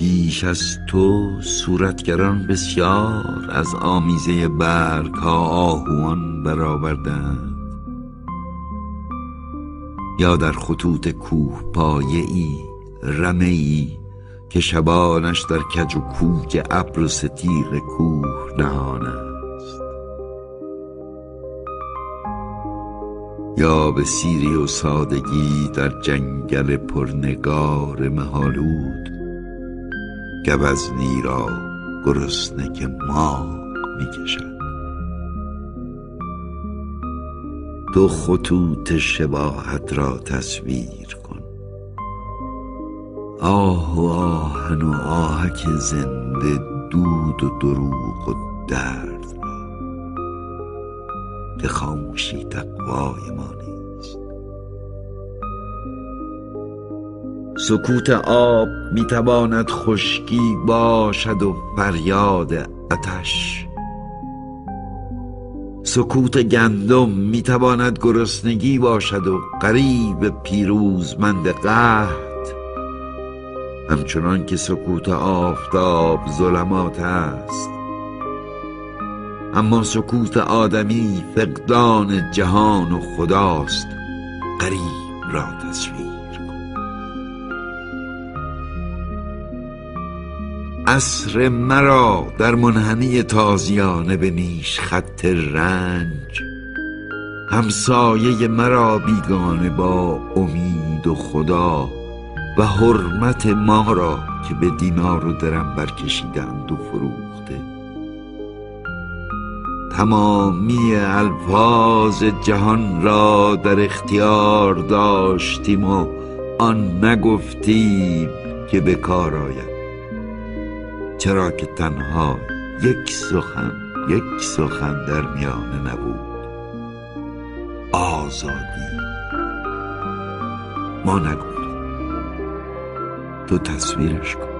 پیش از تو صورتگران بسیار از آمیزه برگ ها آهوان برآوردند، یا در خطوط کوه پایه ای رمه ای که شبانش در کج و کوک ابر و ستیغ کوه نهان است، یا به سیری و سادگی در جنگل پرنگار مه‌آلود گوزنی را گرسنه که ماغ می‌کشد. دو خطوط شباهت را تصویر کن، آه و آهن و آهک زنده، دود و دروغ و درد را که خاموشی تقوای ما نیست. سکوت آب میتواند خشکی باشد و فریاد آتش، سکوت گندم میتواند گرسنگی باشد و غریب پیروزمند قحط، همچنان که سکوت آفتاب ظلمات است. اما سکوت آدمی فقدان جهان و خداست. غریب را تصویر کن. عصر مرا در منحنی تازیانه به نیش خط رنج، همسایه مرا بیگانه با امید و خدا و حرمت ما را که به دینار و درم برکشیدند و فروخته. تمامی الفاظ جهان را در اختیار داشتیم و آن نگفتیم که به کار آید، چرا که تنها یک سخن در میانه نبود: آزادی. ما نگفتیم، تو تصویرش کن.